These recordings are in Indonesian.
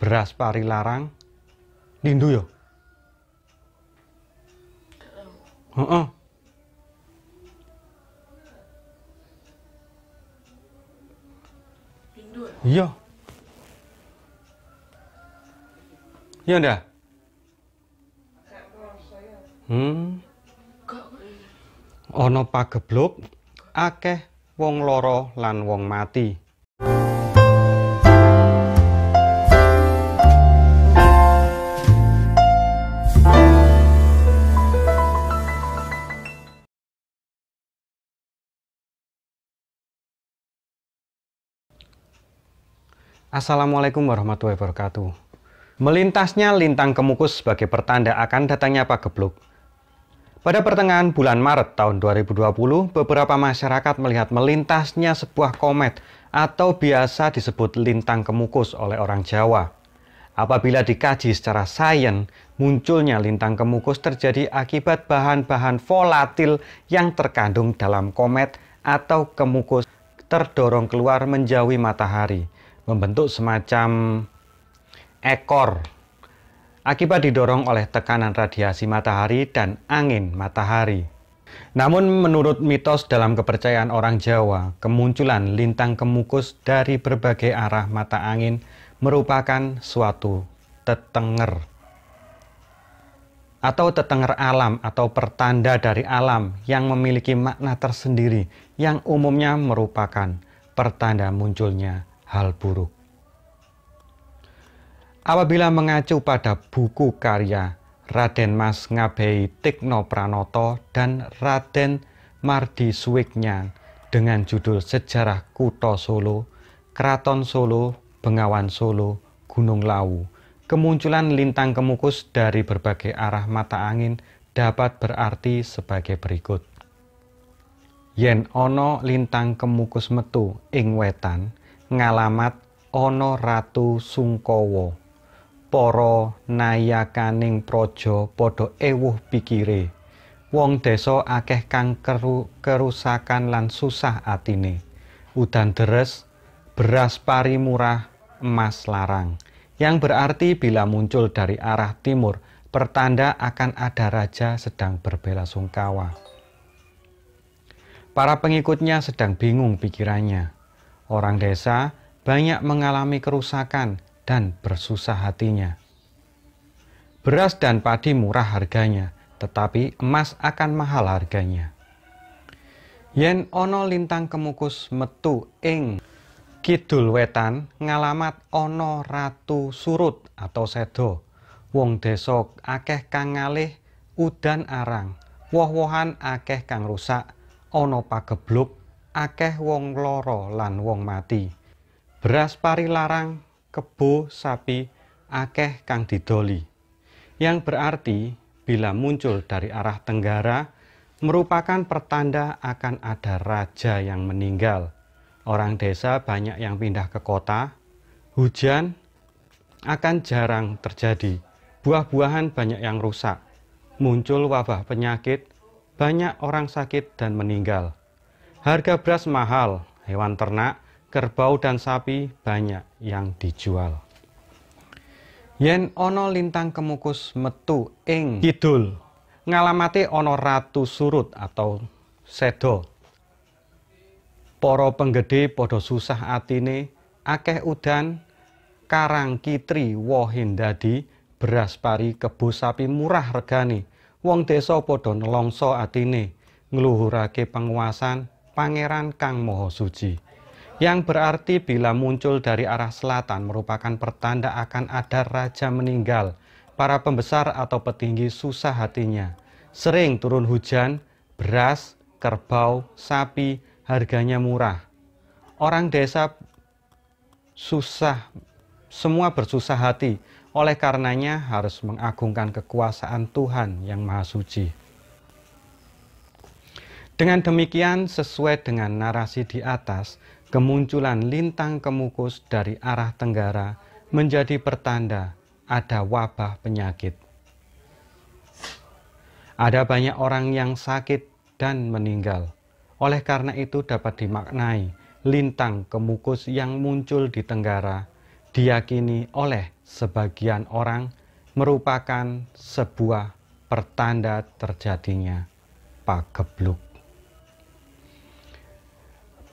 beras pari larang, lindu yo. Heeh. Iya. Iya ndak? Ana pagebluk, akeh wong lara lan wong mati. Assalamualaikum warahmatullahi wabarakatuh. Melintasnya lintang kemukus sebagai pertanda akan datangnya pagebluk. Pada pertengahan bulan Maret tahun 2020, beberapa masyarakat melihat melintasnya sebuah komet atau biasa disebut lintang kemukus oleh orang Jawa. Apabila dikaji secara sains, munculnya lintang kemukus terjadi akibat bahan-bahan volatil yang terkandung dalam komet atau kemukus terdorong keluar menjauhi matahari, membentuk semacam ekor akibat didorong oleh tekanan radiasi matahari dan angin matahari. Namun menurut mitos dalam kepercayaan orang Jawa, kemunculan lintang kemukus dari berbagai arah mata angin merupakan suatu tetenger alam atau pertanda dari alam yang memiliki makna tersendiri yang umumnya merupakan pertanda munculnya hal buruk. Apabila mengacu pada buku karya Raden Mas Ngabei Tikno Pranoto dan Raden Mardi Suwiknyan dengan judul Sejarah Kutha Solo, Keraton Solo, Bengawan Solo, Gunung Lawu, kemunculan lintang kemukus dari berbagai arah mata angin dapat berarti sebagai berikut. Yen ana lintang kemukus metu ing wetan, ngalamat ana Ratu Sungkawa. Para nayakaning praja padha ewuh pikire. Wong desa akeh kang kerusakan lan susah atine. Udan deres, beras pari murah, emas larang. Yang berarti bila muncul dari arah timur, pertanda akan ada raja sedang berbelasungkawa. Para pengikutnya sedang bingung pikirannya. Orang desa banyak mengalami kerusakan dan bersusah hatinya. Beras dan padi murah harganya, tetapi emas akan mahal harganya. Yen ana lintang kemukus metu ing kidul wetan, ngalamat ana ratu surut atau sedo. Wong desa akeh kang ngalih udan arang, woh-wohan akeh kang rusak, ana pagebluk, akeh wong lara lan wong mati. Beras pari larang, kebo sapi akeh kang didoli, yang berarti bila muncul dari arah tenggara merupakan pertanda akan ada raja yang meninggal. Orang desa banyak yang pindah ke kota, hujan akan jarang terjadi, buah-buahan banyak yang rusak, muncul wabah penyakit, banyak orang sakit dan meninggal. Harga beras mahal, hewan ternak, kerbau dan sapi banyak yang dijual. Yen ana lintang kemukus metu ing kidul, ngalamate ana ratu surut atau sedo. Para penggede padha susah atine, akeh udan, karang kitri wohin dadi, beras pari kebo sapi murah regane. Wong desa padha nelongso atine, ngluhurake penguwasan Pangeran Kang Maha Suci. Yang berarti bila muncul dari arah selatan merupakan pertanda akan ada raja meninggal. Para pembesar atau petinggi susah hatinya. Sering turun hujan, beras, kerbau, sapi, harganya murah. Orang desa semua bersusah hati. Oleh karenanya harus mengagungkan kekuasaan Tuhan yang Maha Suci. Dengan demikian, sesuai dengan narasi di atas, kemunculan lintang kemukus dari arah tenggara menjadi pertanda ada wabah penyakit. Ada banyak orang yang sakit dan meninggal. Oleh karena itu dapat dimaknai lintang kemukus yang muncul di tenggara diyakini oleh sebagian orang merupakan sebuah pertanda terjadinya pagebluk.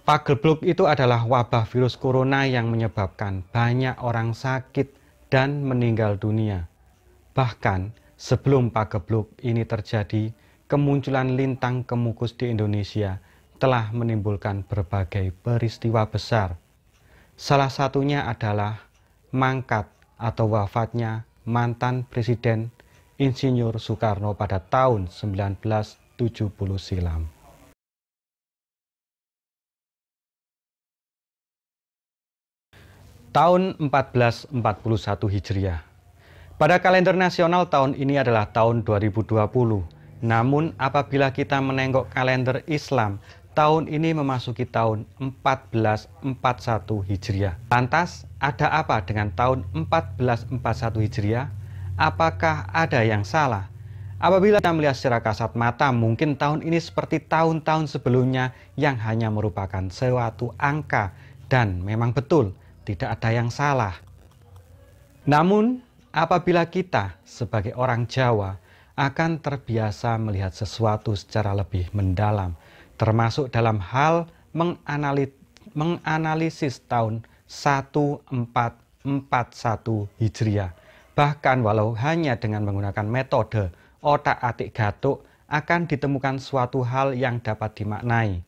Pagebluk itu adalah wabah virus corona yang menyebabkan banyak orang sakit dan meninggal dunia. Bahkan sebelum pagebluk ini terjadi, kemunculan lintang kemukus di Indonesia telah menimbulkan berbagai peristiwa besar. Salah satunya adalah mangkat atau wafatnya mantan Presiden Insinyur Soekarno pada tahun 1970 silam. Tahun 1441 Hijriah. Pada kalender nasional tahun ini adalah tahun 2020. Namun apabila kita menengok kalender Islam, tahun ini memasuki tahun 1441 Hijriah. Lantas, ada apa dengan tahun 1441 Hijriah? Apakah ada yang salah? Apabila kita melihat secara kasat mata, mungkin tahun ini seperti tahun-tahun sebelumnya yang hanya merupakan suatu angka, dan memang betul, tidak ada yang salah. Namun, apabila kita sebagai orang Jawa akan terbiasa melihat sesuatu secara lebih mendalam, termasuk dalam hal menganalisis tahun 1441 Hijriah. Bahkan walau hanya dengan menggunakan metode otak-atik gatuk, akan ditemukan suatu hal yang dapat dimaknai.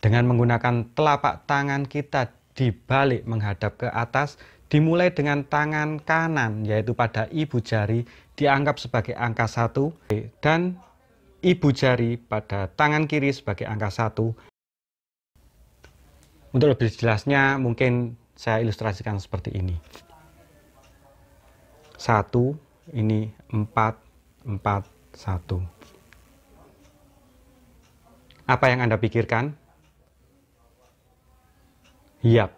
Dengan menggunakan telapak tangan kita dibalik menghadap ke atas, dimulai dengan tangan kanan, yaitu pada ibu jari dianggap sebagai angka 1, dan ibu jari pada tangan kiri sebagai angka 1. Untuk lebih jelasnya mungkin saya ilustrasikan seperti ini. 1, ini 4, 4, 1. Apa yang Anda pikirkan? Yap.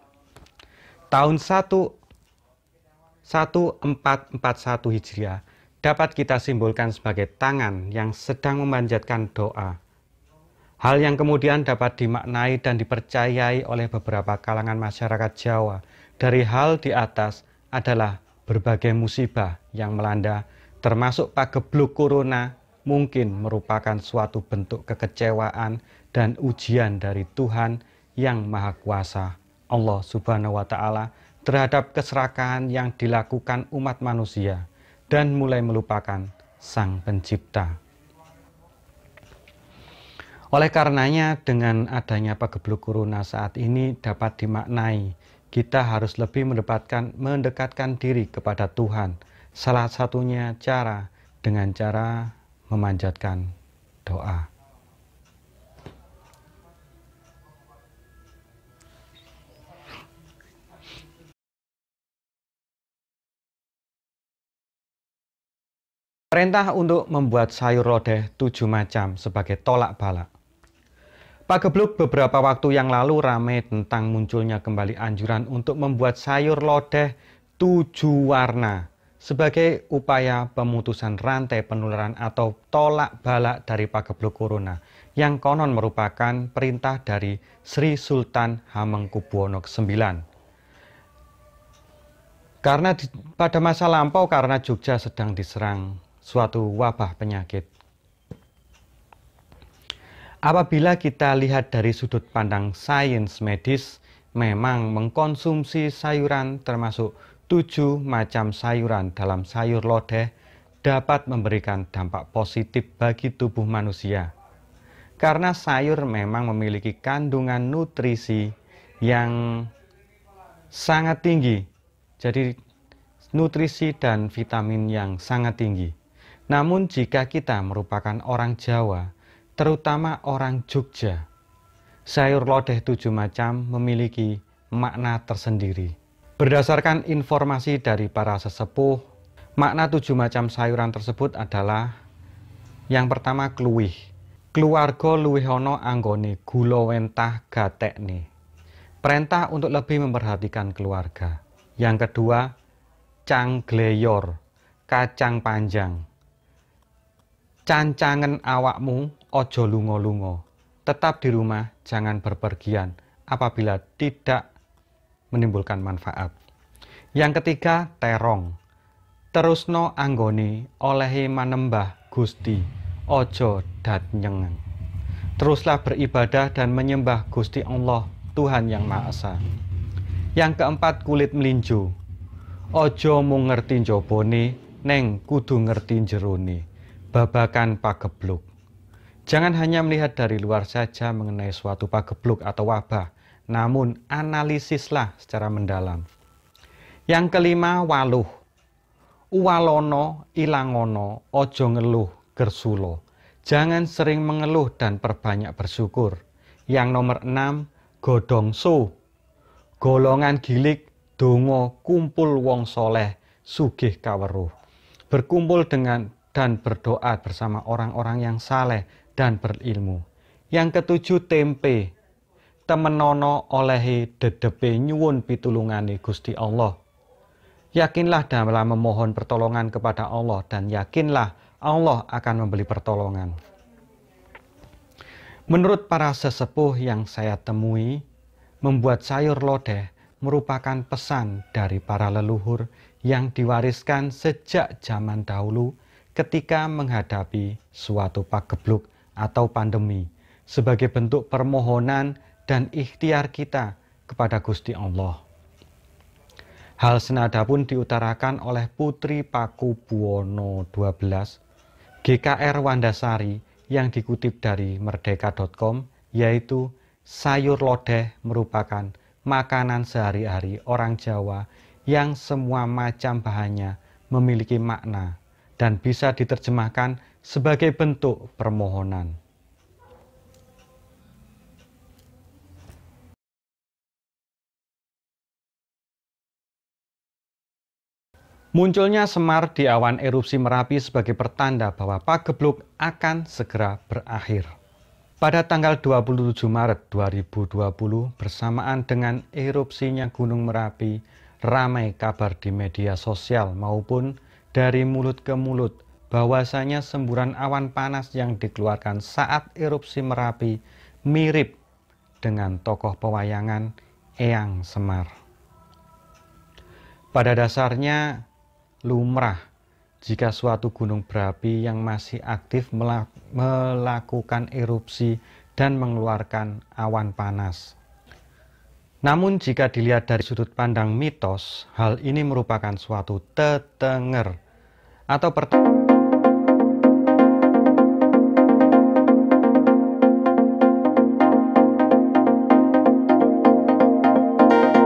Tahun 1441 Hijriah dapat kita simbolkan sebagai tangan yang sedang memanjatkan doa. Hal yang kemudian dapat dimaknai dan dipercayai oleh beberapa kalangan masyarakat Jawa dari hal di atas adalah berbagai musibah yang melanda, termasuk pagebluk corona, mungkin merupakan suatu bentuk kekecewaan dan ujian dari Tuhan yang Maha Kuasa, Allah Subhanahu wa Ta'ala, terhadap keserakahan yang dilakukan umat manusia dan mulai melupakan Sang Pencipta. Oleh karenanya, dengan adanya pagebluk corona saat ini dapat dimaknai, kita harus lebih mendekatkan diri kepada Tuhan. Salah satunya dengan cara memanjatkan doa. Perintah untuk membuat sayur lodeh 7 macam sebagai tolak balak. Pagebluk beberapa waktu yang lalu ramai tentang munculnya kembali anjuran untuk membuat sayur lodeh 7 warna sebagai upaya pemutusan rantai penularan atau tolak balak dari pagebluk corona yang konon merupakan perintah dari Sri Sultan Hamengkubuwono IX. Karena pada masa lampau, karena Jogja sedang diserang suatu wabah penyakit. Apabila kita lihat dari sudut pandang sains medis, memang mengkonsumsi sayuran termasuk 7 macam sayuran dalam sayur lodeh dapat memberikan dampak positif bagi tubuh manusia. Karena sayur memang memiliki kandungan nutrisi yang sangat tinggi, jadi nutrisi dan vitamin yang sangat tinggi. Namun jika kita merupakan orang Jawa, terutama orang Jogja, sayur lodeh 7 macam memiliki makna tersendiri. Berdasarkan informasi dari para sesepuh, makna 7 macam sayuran tersebut adalah yang pertama kluwih. Keluarga luwih ana anggone gula wentah gatekne. Perintah untuk lebih memperhatikan keluarga. Yang kedua, canggleyor, kacang panjang. Cancangen awakmu, ojo lungo-lungo. Tetap di rumah, jangan berpergian apabila tidak menimbulkan manfaat. Yang ketiga, terong. Terusno anggone olehi manembah Gusti, ojo dat nyengen. Teruslah beribadah dan menyembah Gusti Allah, Tuhan yang Maha Esa. Yang keempat, kulit melinjo. Ojo mung ngerti njobone, neng kudu ngerti jerone. Babakan pagebluk. Jangan hanya melihat dari luar saja mengenai suatu pagebluk atau wabah, namun analisislah secara mendalam. Yang kelima, waluh. Uwalono ilangono, ojo ngeluh gersulo. Jangan sering mengeluh dan perbanyak bersyukur. Yang nomor 6, godongso. Golongan gilik, dongo, kumpul wong soleh, sugih kaweruh. Berkumpul dengan dan berdoa bersama orang-orang yang saleh dan berilmu. Yang ketujuh, tempe. Temenono olehi dedepe nyuwun pitulungane Gusti Allah. Yakinlah dalam memohon pertolongan kepada Allah dan yakinlah Allah akan memberi pertolongan. Menurut para sesepuh yang saya temui, membuat sayur lodeh merupakan pesan dari para leluhur yang diwariskan sejak zaman dahulu ketika menghadapi suatu pagebluk atau pandemi sebagai bentuk permohonan dan ikhtiar kita kepada Gusti Allah. Hal senada pun diutarakan oleh Putri Pakubuwono XII, GKR Wandasari yang dikutip dari merdeka.com, yaitu sayur lodeh merupakan makanan sehari-hari orang Jawa yang semua macam bahannya memiliki makna dan bisa diterjemahkan sebagai bentuk permohonan. Munculnya semar di awan erupsi Merapi sebagai pertanda bahwa pagebluk akan segera berakhir. Pada tanggal 27 Maret 2020 bersamaan dengan erupsinya Gunung Merapi, ramai kabar di media sosial maupun dari mulut ke mulut bahwasanya semburan awan panas yang dikeluarkan saat erupsi Merapi mirip dengan tokoh pewayangan Eyang Semar. Pada dasarnya lumrah jika suatu gunung berapi yang masih aktif melakukan erupsi dan mengeluarkan awan panas. Namun jika dilihat dari sudut pandang mitos, hal ini merupakan suatu tetenger atau